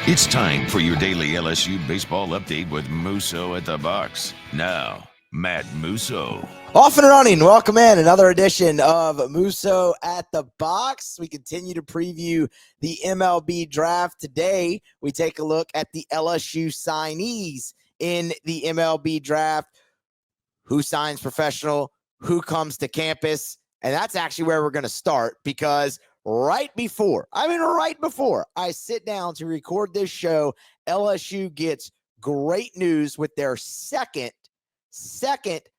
It's time for your daily LSU baseball update with Musso at the box. Now, Matt Musso. Off and running. Welcome in another edition of Musso at the box. We continue to preview the MLB Draft. Today, we take a look at the LSU Signees in the MLB Draft. Who signs professional? Who comes to campus? And that's actually where we're going to start, because right before I sit down to record this show, LSU gets great news with their second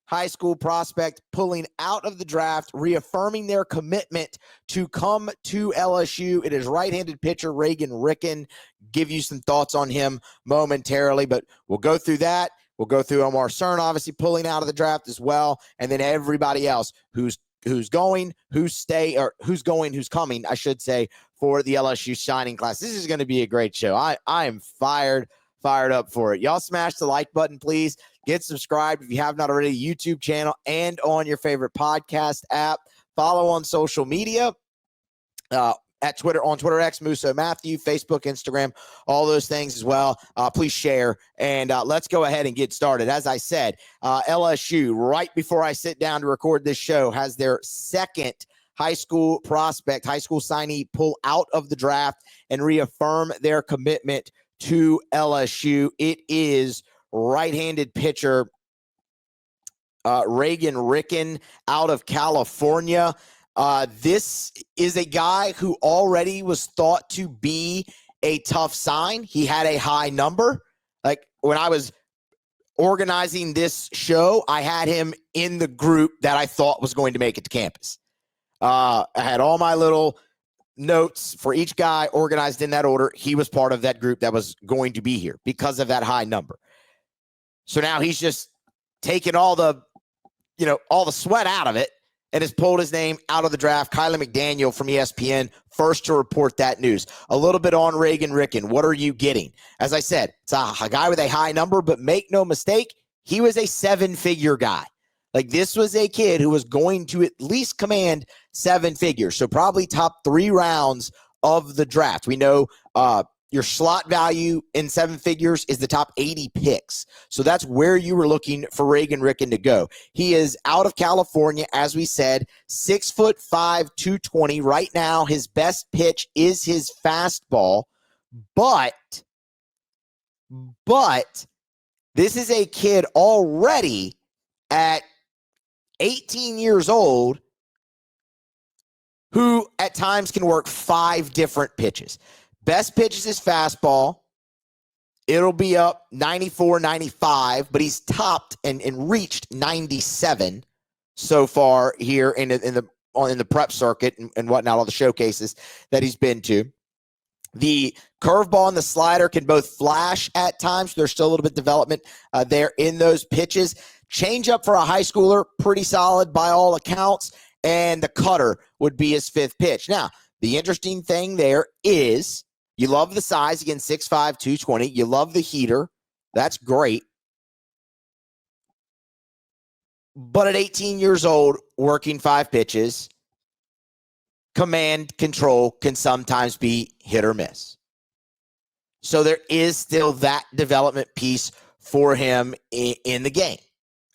high school prospect pulling out of the draft, reaffirming their commitment to come to LSU. It is right-handed pitcher Reagan Ricken. Give you some thoughts on him momentarily, but we'll go through that. We'll go through Omar Cern, obviously pulling out of the draft as well, and then everybody else who's going, who's coming, I should say, for the LSU signing class. This is going to be a great show. I am fired up for it. Y'all smash the like button, please. Get subscribed if you have not already, YouTube channel and on your favorite podcast app. Follow on social media. At Twitter, on Twitter X, Musso Matthew, Facebook, Instagram, all those things as well. Please share, and let's go ahead and get started. As I said, LSU, right before I sit down to record this show, has their second high school prospect, high school signee, pull out of the draft and reaffirm their commitment to LSU. It is right-handed pitcher Reagan Ricken out of California. This is a guy who already was thought to be a tough sign. He had a high number. Like, when I was organizing this show, I had him in the group that I thought was going to make it to campus. I had all my little notes for each guy organized in that order. He was part of that group that was going to be here because of that high number. So now he's just taken all the sweat out of it and has pulled his name out of the draft. Kylie McDaniel from ESPN, first to report that news. A little bit on Reagan Ricken. What are you getting? As I said, it's a guy with a high number, but make no mistake, he was a seven-figure guy. Like, this was a kid who was going to at least command seven figures, so probably top 3 rounds of the draft. We know your slot value in seven figures is the top 80 picks. So that's where you were looking for Reagan Ricken to go. He is out of California, as we said, 6'5", 220. Right now, his best pitch is his fastball. But this is a kid already at 18 years old who at times can work 5 different pitches. Best pitch is his fastball. It'll be up 94, 95, but he's topped and reached 97 so far here in the prep circuit and whatnot, all the showcases that he's been to. The curveball and the slider can both flash at times. So there's still a little bit of development there in those pitches. Changeup for a high schooler, pretty solid by all accounts. And the cutter would be his 5th pitch. Now, the interesting thing there is, you love the size, again, 6'5", 220. You love the heater. That's great. But at 18 years old, working 5 pitches, command control can sometimes be hit or miss. So there is still that development piece for him in the game.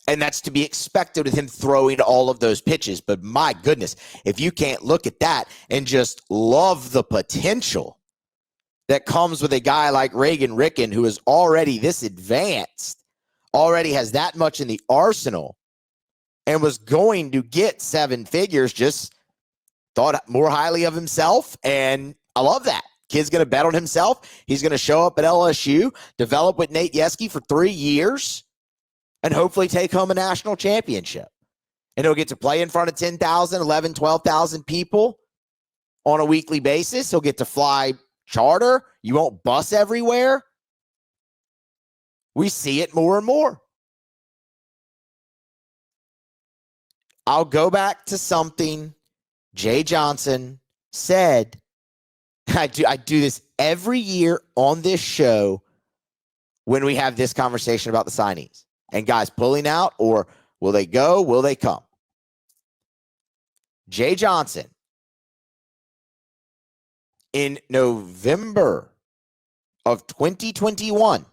And that's to be expected with him throwing all of those pitches. But my goodness, if you can't look at that and just love the potential that comes with a guy like Reagan Ricken, who is already this advanced, already has that much in the arsenal, and was going to get 7 figures, just thought more highly of himself, and I love that. Kid's going to bet on himself. He's going to show up at LSU, develop with Nate Yeske for 3 years, and hopefully take home a national championship. And he'll get to play in front of 10,000, 11,000, 12,000 people on a weekly basis. He'll get to fly charter. You won't bus everywhere. We see it more and more. I'll go back to something Jay Johnson said. I do this every year on this show when we have this conversation about the signees and guys pulling out, or will they go? Will they come? Jay Johnson, in November of 2021,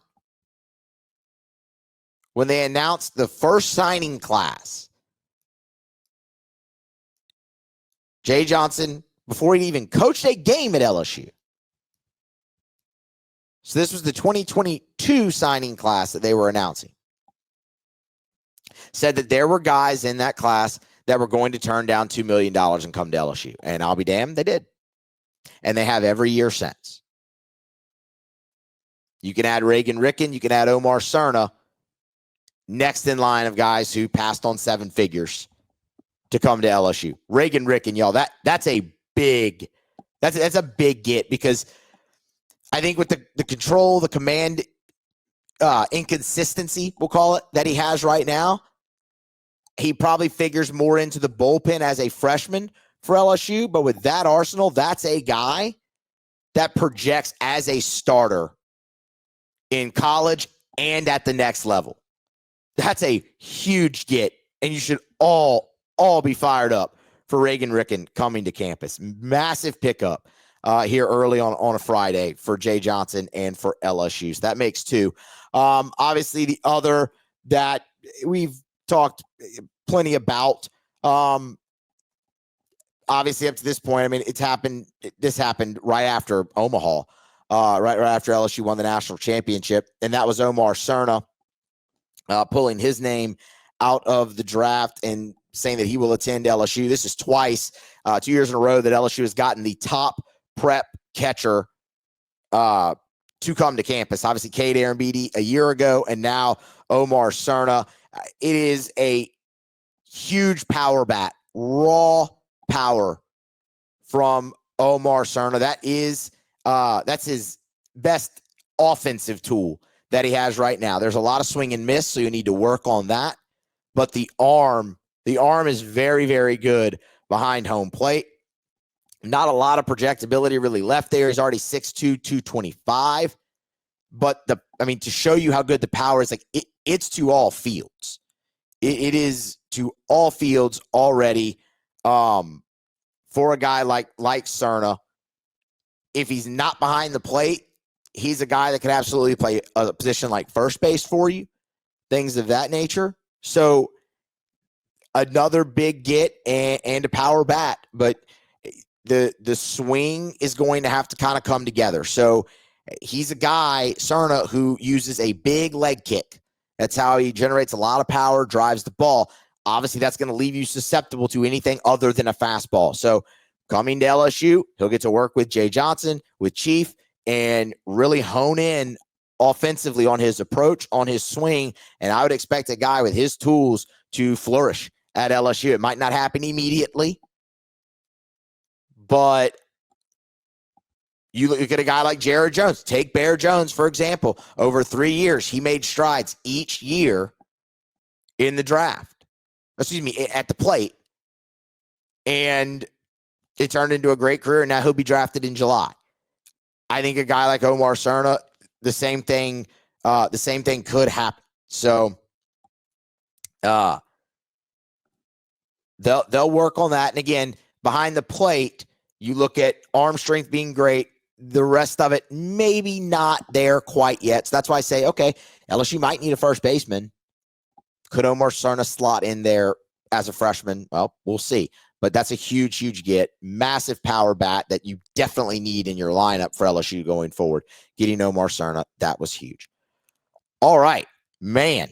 when they announced the first signing class, Jay Johnson, before he even coached a game at LSU. So this was the 2022 signing class that they were announcing. Said that there were guys in that class that were going to turn down $2 million and come to LSU. And I'll be damned, they did. And they have every year since. You can add Reagan Ricken. You can add Omar Cerna. Next in line of guys who passed on 7 figures to come to LSU. Reagan Ricken, y'all, that's a big get, because I think with the control, the command inconsistency, we'll call it, that he has right now, he probably figures more into the bullpen as a freshman for LSU. But with that arsenal, that's a guy that projects as a starter in college and at the next level. That's a huge get, and you should all be fired up for Reagan Ricken coming to campus. Massive pickup here early on a Friday for Jay Johnson and for LSU. So that makes 2. Obviously, the other that we've talked plenty about, obviously up to this point, I mean, this happened right after Omaha, right after LSU won the national championship, and that was Omar Cerna pulling his name out of the draft and saying that he will attend LSU. This is twice, 2 years in a row, that LSU has gotten the top prep catcher to come to campus. Obviously, Cade Arambidi a year ago, and now Omar Cerna. It is a huge power bat, raw power from Omar Cerna. That's his best offensive tool that he has right now. There's a lot of swing and miss, so you need to work on that. But the arm is very, very good behind home plate. Not a lot of projectability really left there. He's already 6'2", 225. But to show you how good the power is, it's to all fields. It is to all fields already. For a guy like Cerna, if he's not behind the plate, he's a guy that could absolutely play a position like first base for you, things of that nature. So another big get and a power bat, but the swing is going to have to kind of come together. So he's a guy, Cerna, who uses a big leg kick. That's how he generates a lot of power, drives the ball. Obviously, that's going to leave you susceptible to anything other than a fastball. So coming to LSU, he'll get to work with Jay Johnson, with Chief, and really hone in offensively on his approach, on his swing. And I would expect a guy with his tools to flourish at LSU. It might not happen immediately, but you look at a guy like Jared Jones. Take Bear Jones, for example. Over 3 years, he made strides each year in the draft. At the plate. And it turned into a great career, and now he'll be drafted in July. I think a guy like Omar Cerna, the same thing could happen. So they'll work on that. And again, behind the plate, you look at arm strength being great. The rest of it, maybe not there quite yet. So that's why I say, okay, LSU might need a first baseman. Could Omar Cerna slot in there as a freshman? Well, we'll see. But that's a huge, huge get. Massive power bat that you definitely need in your lineup for LSU going forward. Getting Omar Cerna, that was huge. All right, man.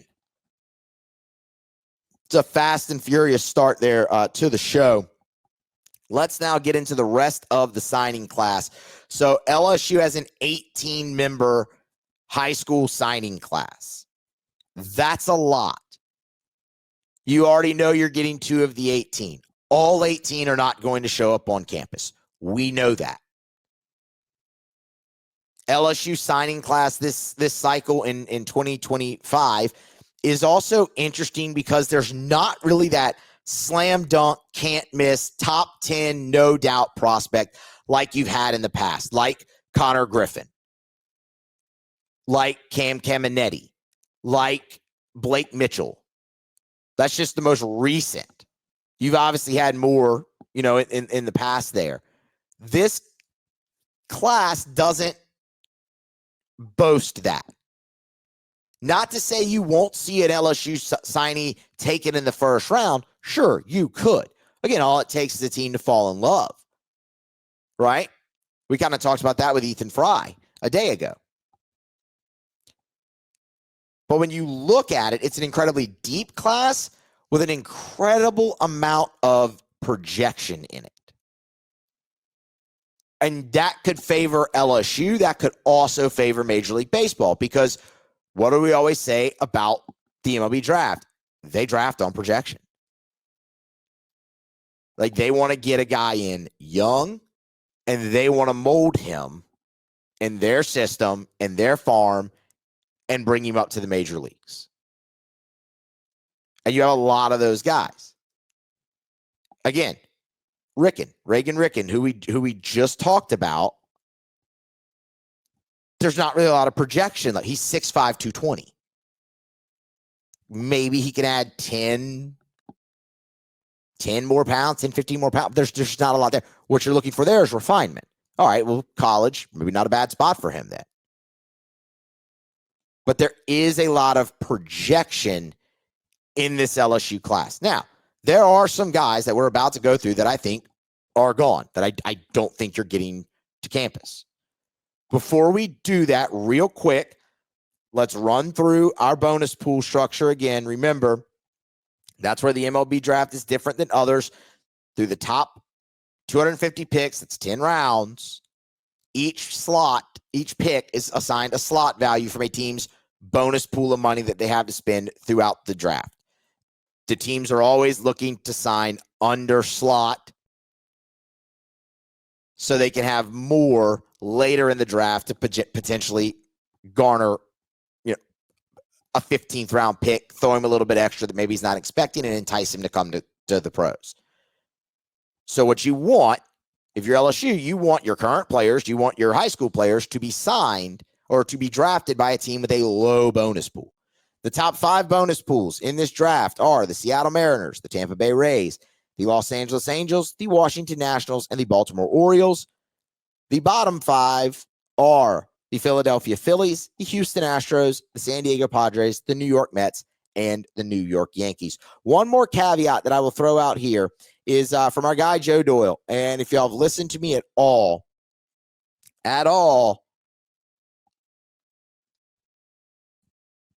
It's a fast and furious start there to the show. Let's now get into the rest of the signing class. So LSU has an 18-member high school signing class. That's a lot. You already know you're getting 2 of the 18. All 18 are not going to show up on campus. We know that. LSU signing class this cycle in 2025 is also interesting because there's not really that slam dunk, can't miss, top 10, no doubt prospect like you've had in the past, like Connor Griffin, like Cam Caminetti, like Blake Mitchell. That's just the most recent. You've obviously had more, in the past there. This class doesn't boast that. Not to say you won't see an LSU signee taken in the first round. Sure, you could. Again, all it takes is a team to fall in love, right? We kind of talked about that with Ethan Fry a day ago. But when you look at it, it's an incredibly deep class with an incredible amount of projection in it. And that could favor LSU. That could also favor Major League Baseball, because what do we always say about the MLB draft? They draft on projection. Like, they want to get a guy in young, and they want to mold him in their system, in their farm, and bring him up to the major leagues. And you have a lot of those guys. Again, Reagan Ricken, who we just talked about, there's not really a lot of projection. Like, he's 6'5", 220. Maybe he can add 10 more pounds, 10, 15 more pounds. There's just not a lot there. What you're looking for there is refinement. All right, well, college, maybe not a bad spot for him then. But there is a lot of projection in this LSU class. Now, there are some guys that we're about to go through that I think are gone, that I don't think you're getting to campus. Before we do that, real quick, let's run through our bonus pool structure again. Remember, that's where the MLB draft is different than others. Through the top 250 picks, that's 10 rounds. Each pick is assigned a slot value from a team's bonus pool of money that they have to spend throughout the draft. The teams are always looking to sign under slot so they can have more later in the draft to potentially garner, a 15th round pick, throw him a little bit extra that maybe he's not expecting, and entice him to come to the pros. So what you want, if you're LSU, you want your current players, you want your high school players to be signed or to be drafted by a team with a low bonus pool. The top 5 bonus pools in this draft are the Seattle Mariners, the Tampa Bay Rays, the Los Angeles Angels, the Washington Nationals, and the Baltimore Orioles. The bottom 5 are the Philadelphia Phillies, the Houston Astros, the San Diego Padres, the New York Mets, and the New York Yankees. One more caveat that I will throw out here is from our guy Joe Doyle. And if y'all have listened to me at all,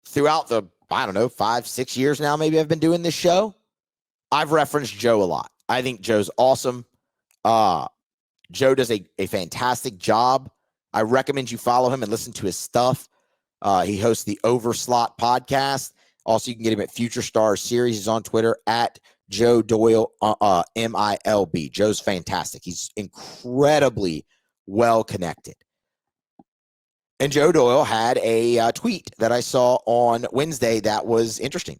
throughout the, 5-6 years now, maybe I've been doing this show, I've referenced Joe a lot. I think Joe's awesome. Joe does a fantastic job. I recommend you follow him and listen to his stuff. He hosts the Overslot podcast. Also, you can get him at Future Stars Series. He's on Twitter at Joe Doyle, MILB. Joe's fantastic. He's incredibly well connected. And Joe Doyle had a tweet that I saw on Wednesday that was interesting.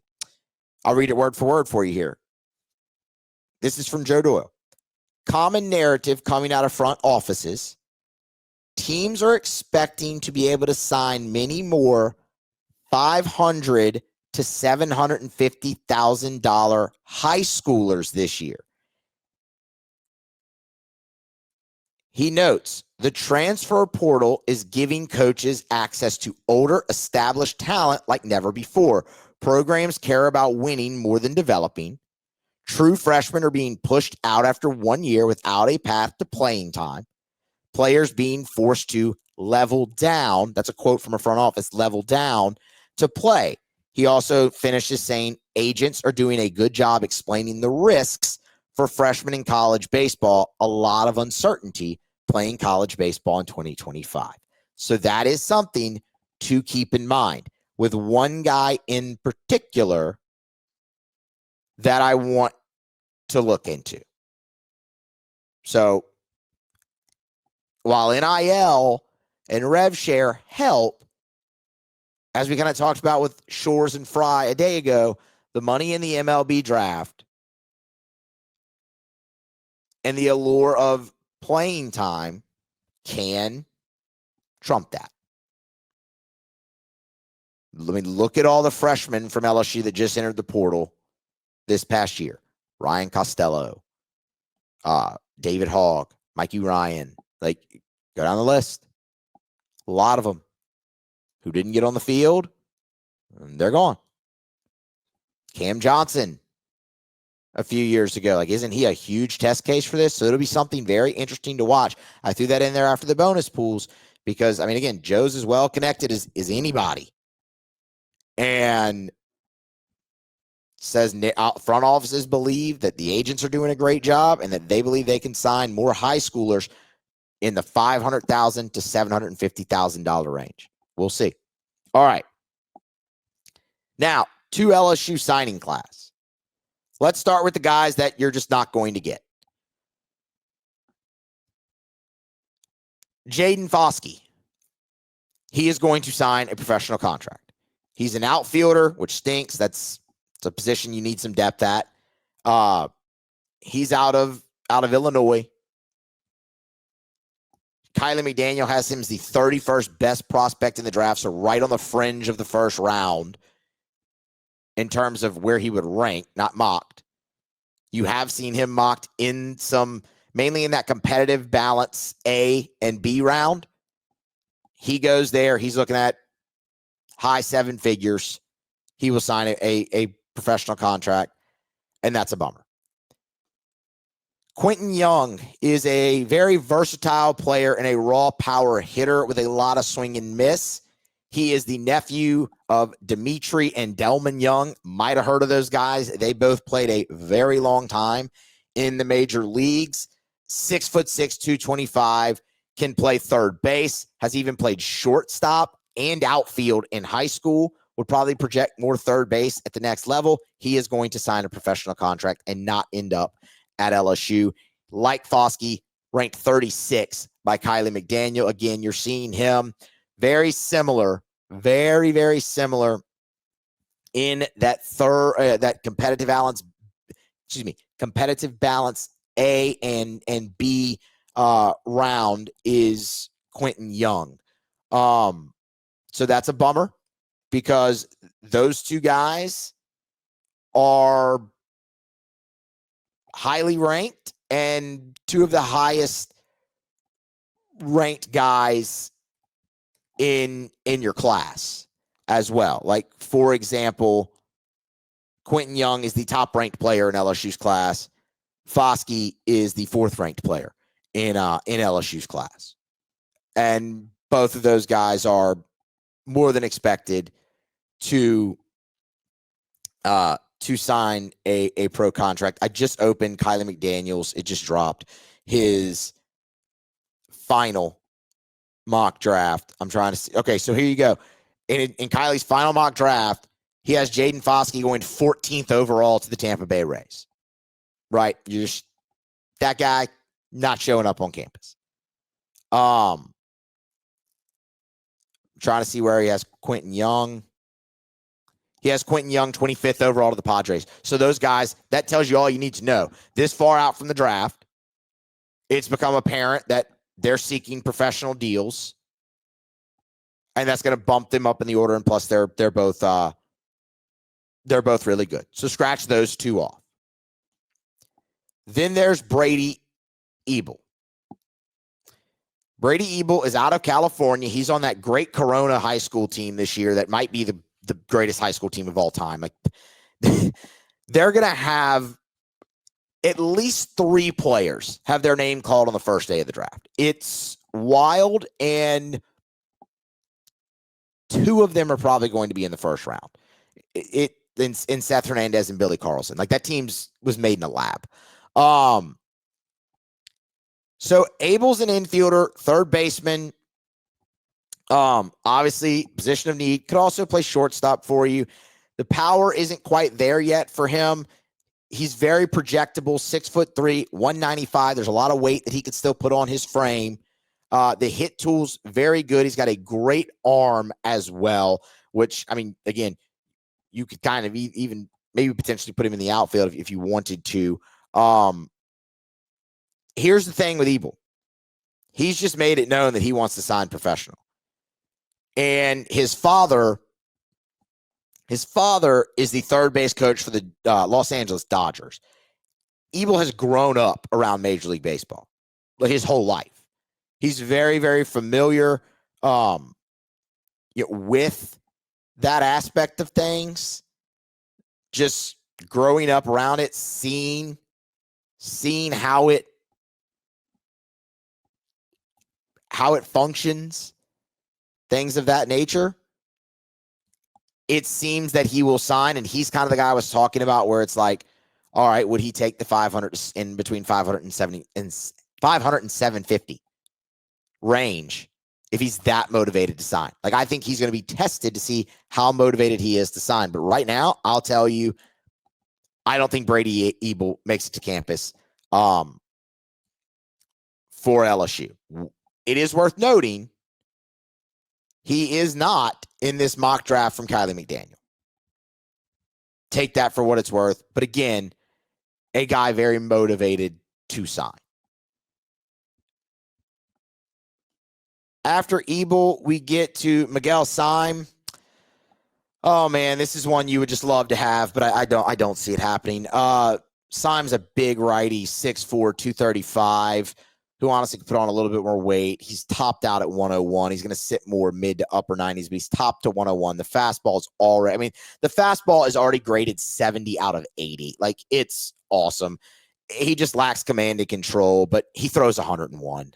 I'll read it word for word for you here. This is from Joe Doyle. Common narrative coming out of front offices. Teams are expecting to be able to sign many more $500,000 to $750,000 high schoolers this year. He notes the transfer portal is giving coaches access to older, established talent like never before. Programs care about winning more than developing. True freshmen are being pushed out after 1 year without a path to playing time. Players being forced to level down. That's a quote from a front office, level down to play. He also finishes saying agents are doing a good job explaining the risks for freshmen in college baseball. A lot of uncertainty playing college baseball in 2025. So that is something to keep in mind. With one guy in particular that I want to look into. So while NIL and rev share help, as we kind of talked about with Shores and Fry a day ago, the money in the MLB draft and the allure of playing time can trump that. Let me look at all the freshmen from LSU that just entered the portal this past year. Ryan Costello, David Hogg, Mikey Ryan. Like, go down the list. A lot of them. Who didn't get on the field? They're gone. Cam Johnson a few years ago. Like, isn't he a huge test case for this? So it'll be something very interesting to watch. I threw that in there after the bonus pools because, I mean, again, Joe's as well connected as anybody. And says front offices believe that the agents are doing a great job and that they believe they can sign more high schoolers in the $500,000 to $750,000 range. We'll see. All right. Now, to LSU signing class. Let's start with the guys that you're just not going to get. Jaden Foskey. He is going to sign a professional contract. He's an outfielder, which stinks. It's a position you need some depth at. He's out of Illinois. Kylie McDaniel has him as the 31st best prospect in the draft, so right on the fringe of the first round in terms of where he would rank, not mocked. You have seen him mocked in mainly in that competitive balance A and B round. He goes there. He's looking at high seven figures. He will sign a professional contract, and that's a bummer. Quentin Young is a very versatile player and a raw power hitter with a lot of swing and miss. He is the nephew of Dimitri and Delman Young. Might have heard of those guys. They both played a very long time in the major leagues. 6'6", 225, can play third base, has even played shortstop and outfield in high school, would probably project more third base at the next level. He is going to sign a professional contract and not end up at LSU. Like Foskey, ranked 36 by Kylie McDaniel. Again, you're seeing him very similar, very, very similar in that that competitive balance A and B round is Quentin Young. So that's a bummer because those two guys are highly ranked and two of the highest ranked guys in your class as well. Like, for example, Quentin Young is the top ranked player in LSU's class. Foskey is the fourth ranked player in LSU's class. And both of those guys are more than expected to sign a pro contract. I just opened Kylie McDaniel's. It just dropped his final mock draft. I'm trying to see. Okay, so here you go. In Kylie's final mock draft, he has Jaden Foskey going 14th overall to the Tampa Bay Rays. Right? That guy not showing up on campus. I'm trying to see where he has Quentin Young. He has Quentin Young 25th overall to the Padres. So those guys, that tells you all you need to know. This far out from the draft, it's become apparent that they're seeking professional deals, and that's going to bump them up in the order. And plus, they're both really good. So scratch those two off. Then there's Brady Ebel. Brady Ebel is out of California. He's on that great Corona high school team this year that might be the greatest high school team of all time. Like, they're going to have at least 3 players have their name called on the first day of the draft. It's wild, and 2 of them are probably going to be in the first round. In Seth Hernandez and Billy Carlson. Like, that team's was made in a lab. So Abel's an infielder, third baseman. Obviously, position of need. Could also play shortstop for you. The power isn't quite there yet for him. He's very projectable, 6'3", 195. There's a lot of weight that he could still put on his frame. The hit tool's very good. He's got a great arm as well, which, I mean, again, you could kind of even maybe potentially put him in the outfield if you wanted to. Here's the thing with Ebel. He's just made it known that he wants to sign professional. And his father is the third base coach for the Los Angeles Dodgers. Ebel has grown up around Major League Baseball his whole life. He's very, very familiar with that aspect of things, just growing up around it, seeing how it functions, things of that nature, it seems that he will sign. And he's kind of the guy I was talking about, where it's like, all right, would he take the 500 in between 570 and 500 and 750 range if he's that motivated to sign? Like, I think he's going to be tested to see how motivated he is to sign. But right now, I'll tell you, I don't think Brady Ebel makes it to campus for LSU. It is worth noting he is not in this mock draft from Kylie McDaniel. Take that for what it's worth. But again, a guy very motivated to sign. After Ebel, we get to Miguel Syme. Oh man, this is one you would just love to have, but I don't see it happening. Syme's a big righty, 6'4", 235, who honestly could put on a little bit more weight. He's topped out at 101. He's going to sit more mid to upper 90s, but he's topped to 101. The fastball is already, the fastball is already graded 70 out of 80. Like, it's awesome. He just lacks command and control, but he throws 101.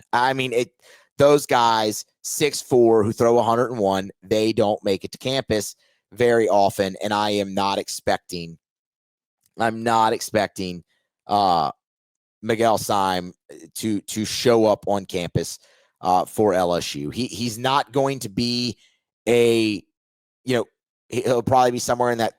Those guys, 6'4", who throw 101, they don't make it to campus very often, and I'm not expecting Miguel Syme to show up on campus for LSU. He's not going to be he'll probably be somewhere in that.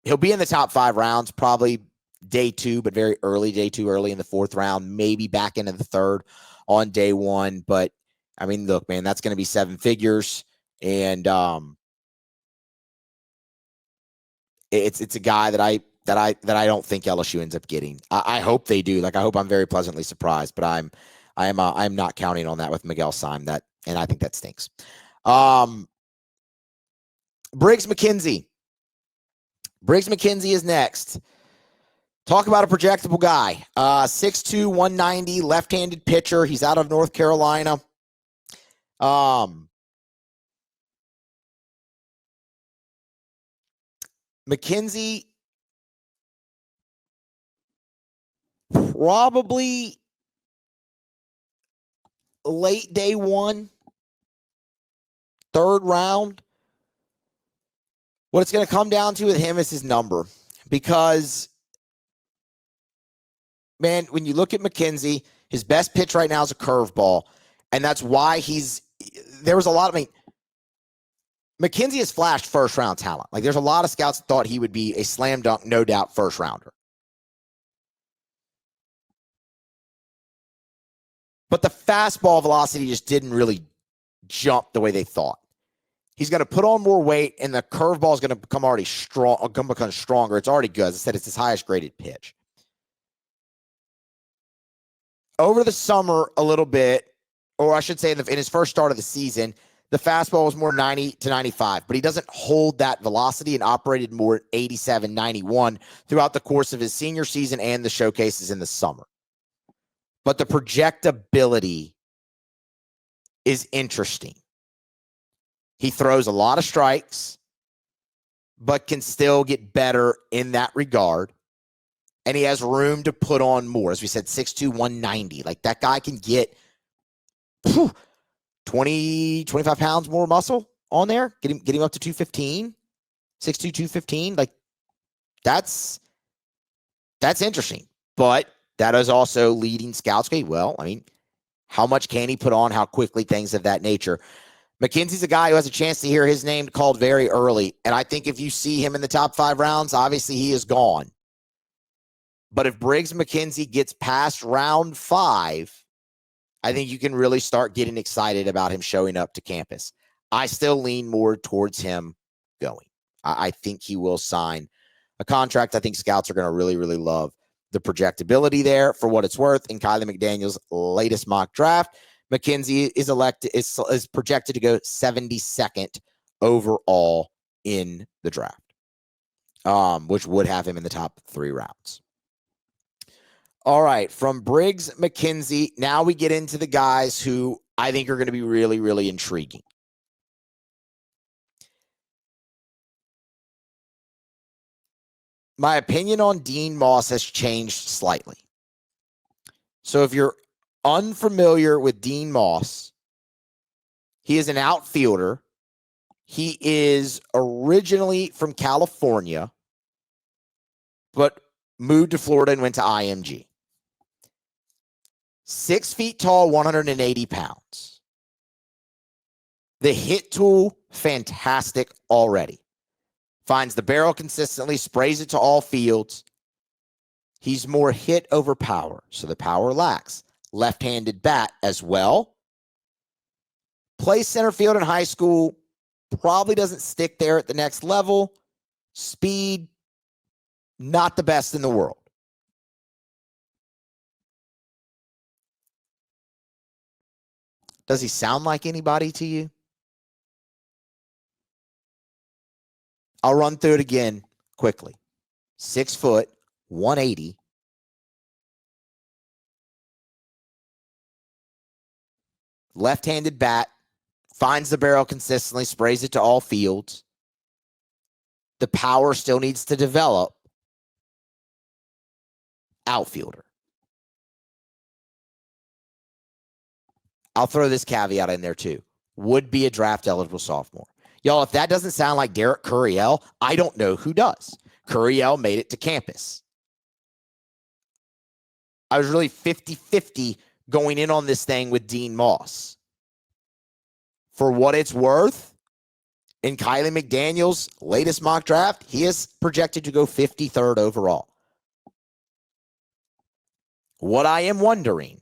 He'll be in the top 5 rounds, probably day 2, but very early, day 2, early in the 4th round, maybe back into the 3rd on day 1. But look, man, that's going to be 7 figures, and it's a guy that I don't think LSU ends up getting. I hope they do. Like, I hope I'm very pleasantly surprised, but I'm not counting on that with Miguel Syme. And I think that stinks. Briggs McKenzie. Briggs McKenzie is next. Talk about a projectable guy. 6'2", 190, left-handed pitcher. He's out of North Carolina. McKenzie probably late day 1, 3rd round. What it's going to come down to with him is his number. Because, man, when you look at McKenzie, his best pitch right now is a curveball. And that's why there was a lot of, McKenzie has flashed first-round talent. Like, there's a lot of scouts that thought he would be a slam dunk, no doubt, first-rounder. But the fastball velocity just didn't really jump the way they thought. He's going to put on more weight, and the curveball is going to become become stronger. It's already good. As I said, it's his highest graded pitch. Over the summer, a little bit, or I should say in his first start of the season, the fastball was more 90 to 95, but he doesn't hold that velocity and operated more at 87, 91 throughout the course of his senior season and the showcases in the summer. But the projectability is interesting. He throws a lot of strikes, but can still get better in that regard. And he has room to put on more. As we said, 6'2", 190. Like, that guy can get 20, 25 pounds more muscle on there. Get him up to 215, 6'2", 215. Like, that's interesting. But that is also leading scouts. Okay, well, how much can he put on? How quickly? Things of that nature. McKenzie's a guy who has a chance to hear his name called very early. And I think if you see him in the top 5 rounds, obviously he is gone. But if Briggs McKenzie gets past round 5, I think you can really start getting excited about him showing up to campus. I still lean more towards him going. I think he will sign a contract. I think scouts are going to really, really love the projectability there for what it's worth. In Kylie McDaniel's latest mock draft, McKenzie is projected to go 72nd overall in the draft, which would have him in the top 3 rounds. All right, from Briggs McKenzie, now we get into the guys who I think are going to be really, really intriguing. My opinion on Dean Moss has changed slightly. So if you're unfamiliar with Dean Moss, he is an outfielder. He is originally from California, but moved to Florida and went to IMG. 6 feet tall, 180 pounds. The hit tool, fantastic already. Finds the barrel consistently, sprays it to all fields. He's more hit over power, so the power lacks. Left-handed bat as well. Plays center field in high school. Probably doesn't stick there at the next level. Speed, not the best in the world. Does he sound like anybody to you? I'll run through it again quickly. 6 foot, 180. Left-handed bat, finds the barrel consistently, sprays it to all fields. The power still needs to develop. Outfielder. I'll throw this caveat in there too. Would be a draft eligible sophomore. Y'all, if that doesn't sound like Derek Curiel, I don't know who does. Curiel made it to campus. I was really 50-50 going in on this thing with Dean Moss. For what it's worth, in Kylie McDaniel's latest mock draft, he is projected to go 53rd overall. What I am wondering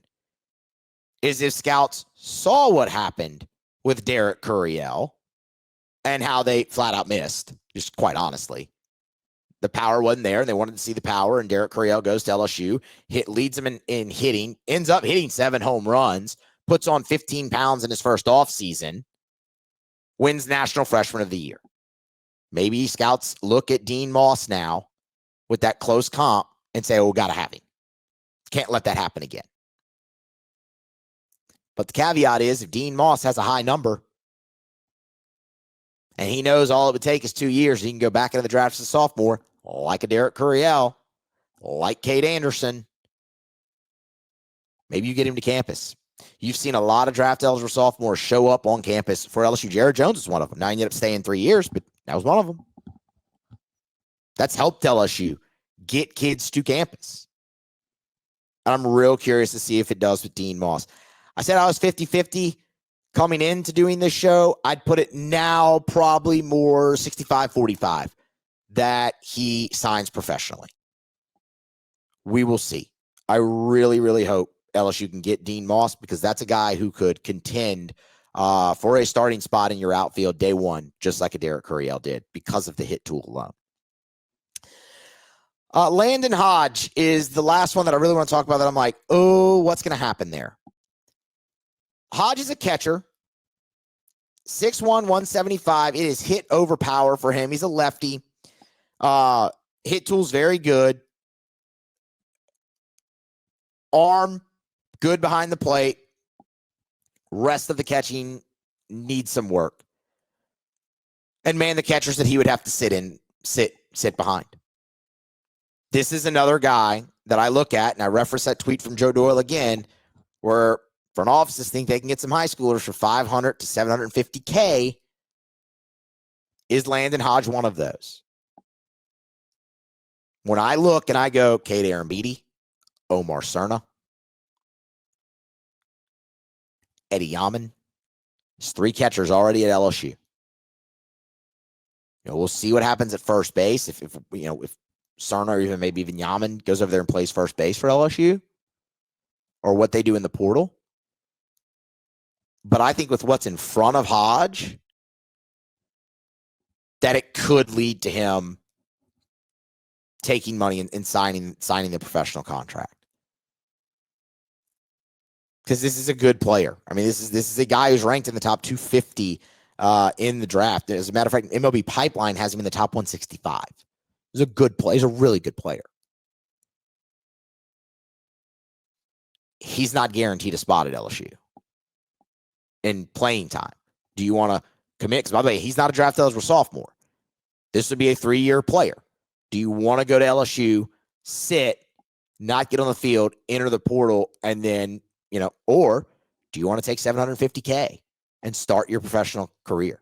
is if scouts saw what happened with Derek Curiel and how they flat out missed, just quite honestly. The power wasn't there, and they wanted to see the power, and Derek Curiel goes to LSU, leads them in hitting, ends up hitting 7 home runs, puts on 15 pounds in his first offseason, wins National Freshman of the Year. Maybe scouts look at Dean Moss now with that close comp and say, oh, we got to have him. Can't let that happen again. But the caveat is, if Dean Moss has a high number and he knows all it would take is 2 years, he can go back into the draft as a sophomore, like a Derek Curiel, like Cade Anderson. Maybe you get him to campus. You've seen a lot of draft eligible sophomores show up on campus for LSU. Jared Jones is one of them. Now he ended up staying 3 years, but that was one of them. That's helped LSU get kids to campus. I'm real curious to see if it does with Dean Moss. I said I was 50-50 coming into doing this show. I'd put it now probably more 65-45 that he signs professionally. We will see. I really, really hope LSU can get Dean Moss, because that's a guy who could contend for a starting spot in your outfield day one, just like a Derek Curiel did, because of the hit tool alone. Landon Hodge is the last one that I really want to talk about that I'm like, oh, what's going to happen there? Hodge is a catcher, 6'1", 175. It is hit over power for him. He's a lefty. Hit tool's very good. Arm, good behind the plate. Rest of the catching needs some work. And man, the catchers that he would have to sit behind. This is another guy that I look at, and I reference that tweet from Joe Doyle again, where front offices think they can get some high schoolers for $500 to $750K. Is Landon Hodge one of those? When I look and I go, Cade Arambidi, Omar Cerna, Eddie Yaman, there's 3 catchers already at LSU. We'll see what happens at first base. If Cerna or maybe even Yaman goes over there and plays first base for LSU, or what they do in the portal. But I think with what's in front of Hodge, that it could lead to him taking money and signing the professional contract. Because this is a good player. I mean, this is a guy who's ranked in the top 250 in the draft. As a matter of fact, MLB Pipeline has him in the top 165. He's a good player. He's a really good player. He's not guaranteed a spot at LSU in playing time. Do you want to commit? Because by the way, he's not a draft eligible sophomore. This would be a 3-year player. Do you want to go to LSU, sit, not get on the field, enter the portal, and then, or do you want to take $750K and start your professional career?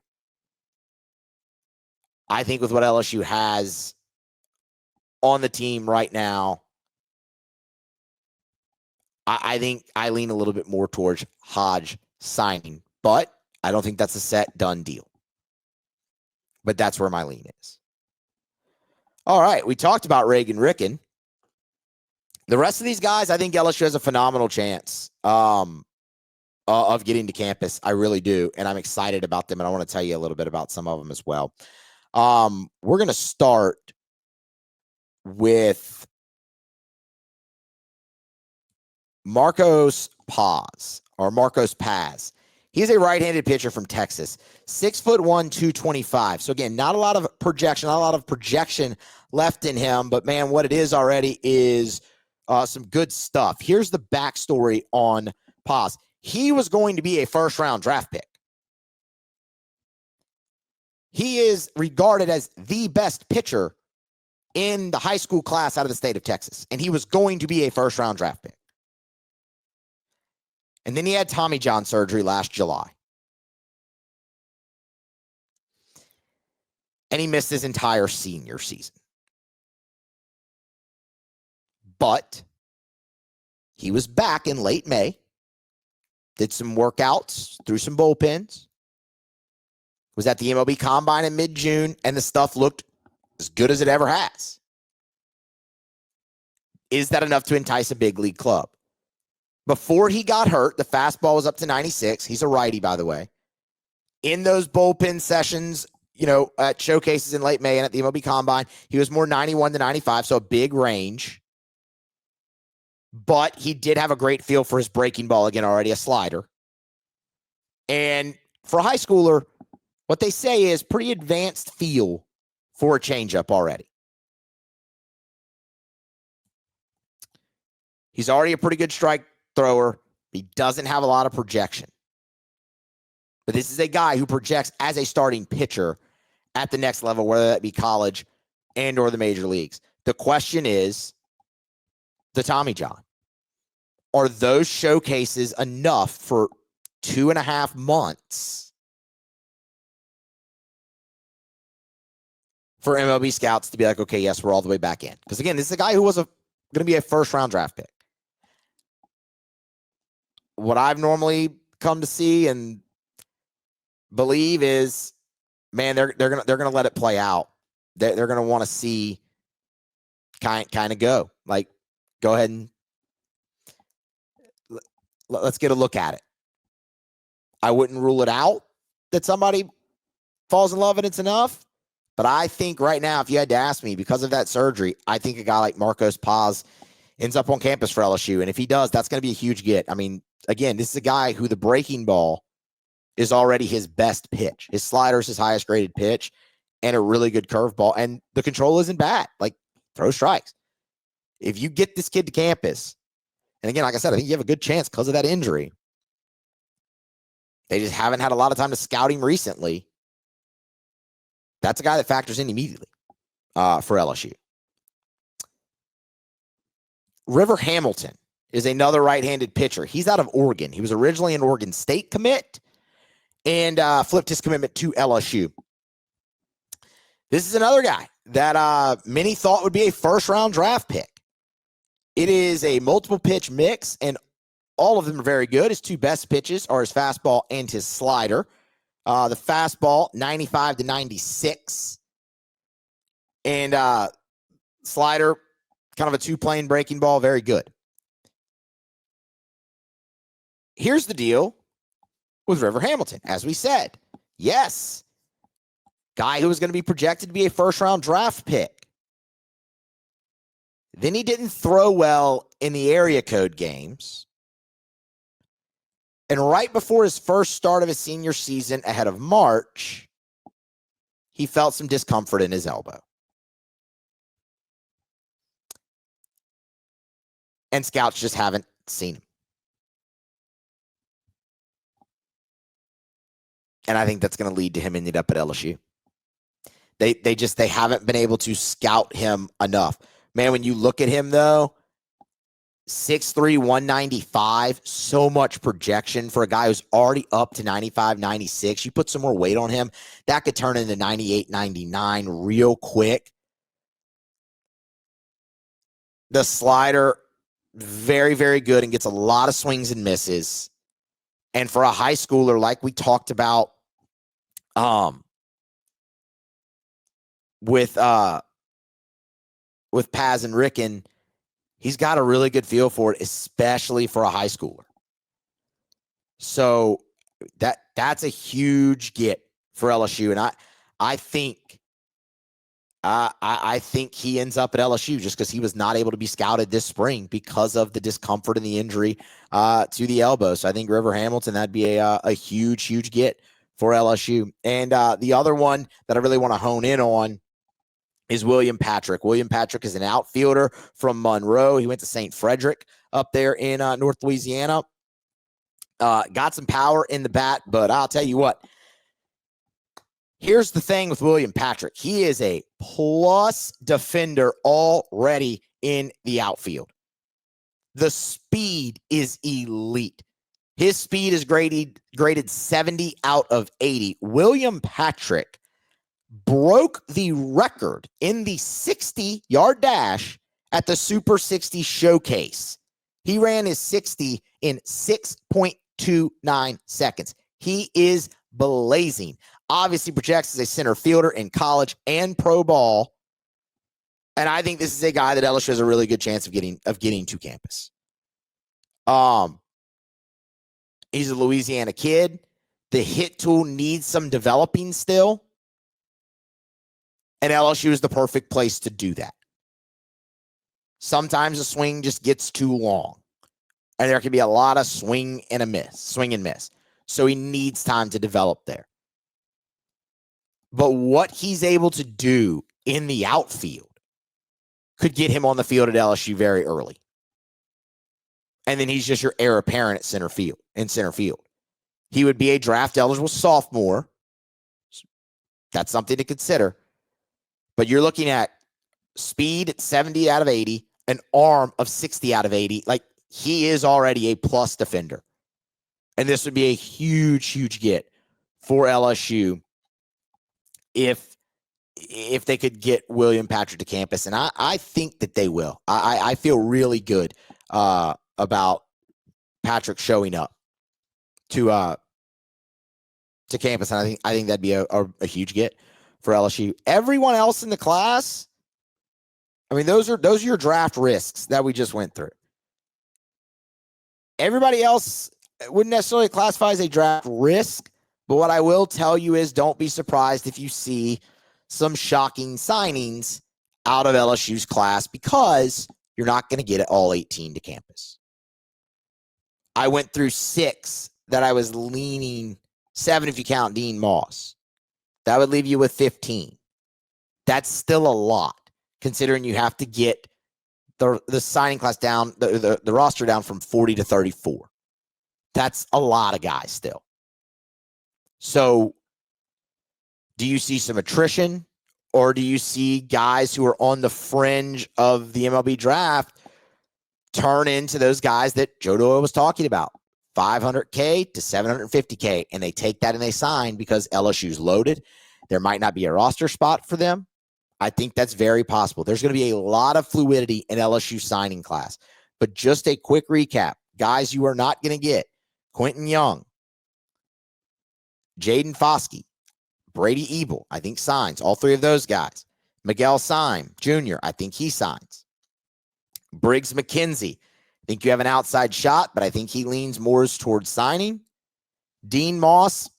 I think with what LSU has on the team right now, I think I lean a little bit more towards Hodge signing, but I don't think that's a set, done deal. But that's where my lean is. All right, we talked about Reagan Ricken. The rest of these guys, I think LSU has a phenomenal chance of getting to campus. I really do, and I'm excited about them, and I want to tell you a little bit about some of them as well. We're going to start with Marcos Paz. He's a right-handed pitcher from Texas, 6'1", 225. So again, not a lot of projection left in him, but man, what it is already is some good stuff. Here's the backstory on Paz. He was going to be a first-round draft pick. He is regarded as the best pitcher in the high school class out of the state of Texas, and he was going to be a first-round draft pick. And then he had Tommy John surgery last July. And he missed his entire senior season. But he was back in late May, did some workouts, threw some bullpens, was at the MLB Combine in mid-June, and the stuff looked as good as it ever has. Is that enough to entice a big league club? Before he got hurt, the fastball was up to 96. He's a righty, by the way. In those bullpen sessions, at showcases in late May and at the MLB Combine, he was more 91 to 95, so a big range. But he did have a great feel for his breaking ball, again, already a slider. And for a high schooler, what they say is pretty advanced feel for a changeup already. He's already a pretty good strike thrower. He doesn't have a lot of projection. But this is a guy who projects as a starting pitcher at the next level, whether that be college and or the major leagues. The question is the Tommy John. Are those showcases enough for 2.5 months for MLB scouts to be like, okay, yes, we're all the way back in? Because again, this is a guy who was going to be a first-round draft pick. What I've normally come to see and believe is, man, they're gonna let it play out. They're gonna want to see kind of go. Like, go ahead and let's get a look at it. I wouldn't rule it out that somebody falls in love and it's enough. But I think right now, if you had to ask me, because of that surgery, I think a guy like Marcos Paz ends up on campus for LSU. And if he does, that's going to be a huge get. I mean, again, this is a guy who the breaking ball is already his best pitch. His slider is his highest graded pitch and a really good curveball. And the control isn't bad. Like, throw strikes. If you get this kid to campus, and again, like I said, I think you have a good chance because of that injury. They just haven't had a lot of time to scout him recently. That's a guy that factors in immediately for LSU. River Hamilton is another right-handed pitcher. He's out of Oregon. He was originally an Oregon State commit and flipped his commitment to LSU. This is another guy that many thought would be a first-round draft pick. It is a multiple pitch mix, and all of them are very good. His two best pitches are his fastball and his slider. The fastball, 95 to 96. And slider, kind of a two-plane breaking ball, very good. Here's the deal with River Hamilton. As we said, yes, guy who was going to be projected to be a first-round draft pick. Then he didn't throw well in the area code games. And right before his first start of his senior season ahead of March, he felt some discomfort in his elbow. And scouts just haven't seen him. And I think that's going to lead to him ending up at LSU. They haven't been able to scout him enough. Man, when you look at him though, 6'3", 195, so much projection for a guy who's already up to 95, 96. You put some more weight on him, that could turn into 98, 99 real quick. The slider, very, very good and gets a lot of swings and misses. And for a high schooler, like we talked about with Paz and Ricken, he's got a really good feel for it, especially for a high schooler. So that's a huge get for LSU. And I think he ends up at LSU just because he was not able to be scouted this spring because of the discomfort and the injury to the elbow. So I think River Hamilton, that'd be a huge, huge get for LSU. And the other one that I really want to hone in on is William Patrick. William Patrick is an outfielder from Monroe. He went to St. Frederick up there in North Louisiana. Got some power in the bat, but I'll tell you what. Here's the thing with William Patrick. He is a plus defender already in the outfield. The speed is elite. His speed is graded 70 out of 80. William Patrick broke the record in the 60-yard dash at the Super 60 Showcase. He ran his 60 in 6.29 seconds. He is blazing. Obviously projects as a center fielder in college and pro ball. And I think this is a guy that LSU has a really good chance of getting to campus. He's a Louisiana kid. The hit tool needs some developing still. And LSU is the perfect place to do that. Sometimes the swing just gets too long. And there can be a lot of swing and miss. So he needs time to develop there. But what he's able to do in the outfield could get him on the field at LSU very early. And then he's just your heir apparent at center field. He would be a draft eligible sophomore. That's something to consider. But you're looking at speed at 70 out of 80, an arm of 60 out of 80. Like, he is already a plus defender. And this would be a huge, huge get for LSU if they could get William Patrick to campus. And I think that they will. I feel really good about Patrick showing up to campus. And I think that'd be a huge get for LSU. Everyone else in the class, I mean, those are your draft risks that we just went through. Everybody else wouldn't necessarily classify as a draft risk, but what I will tell you is don't be surprised if you see some shocking signings out of LSU's class because you're not going to get it all 18 to campus. I went through 6 that I was leaning, 7 if you count Dean Moss. That would leave you with 15. That's still a lot, considering you have to get the signing class down, the roster down from 40 to 34. That's a lot of guys still. So do you see some attrition, or do you see guys who are on the fringe of the MLB draft turn into those guys that Joe Doyle was talking about, $500K to $750K, and they take that and they sign because LSU's loaded? There might not be a roster spot for them. I think that's very possible. There's going to be a lot of fluidity in LSU signing class. But just a quick recap. Guys you are not going to get: Quentin Young, Jaden Foskey, Brady Ebel, I think signs. All 3 of those guys. Miguel Syme Jr., I think he signs. Briggs McKenzie, I think you have an outside shot, but I think he leans more towards signing. Dean Moss,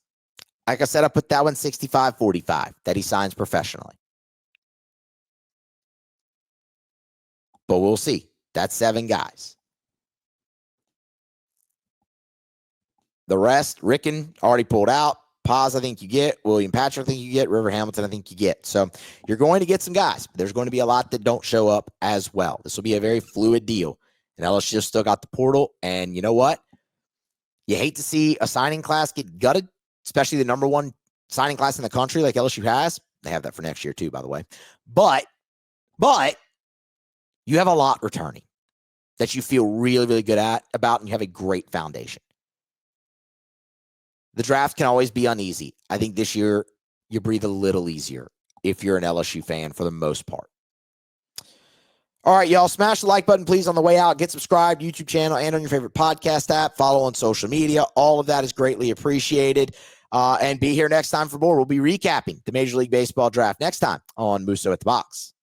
like I said, I put that one 65-45, that he signs professionally. But we'll see. That's 7 guys. The rest, Ricken already pulled out. Paz, I think you get. William Patrick, I think you get. River Hamilton, I think you get. So you're going to get some guys. But there's going to be a lot that don't show up as well. This will be a very fluid deal. And LSU still got the portal. And you know what? You hate to see a signing class get gutted, especially the number 1 signing class in the country like LSU has. They have that for next year too, by the way. But you have a lot returning that you feel really, really good about, and you have a great foundation. The draft can always be uneasy. I think this year you breathe a little easier if you're an LSU fan for the most part. All right, y'all, smash the like button, please, on the way out. Get subscribed, YouTube channel, and on your favorite podcast app. Follow on social media. All of that is greatly appreciated. And be here next time for more. We'll be recapping the Major League Baseball draft next time on Musso at the Box.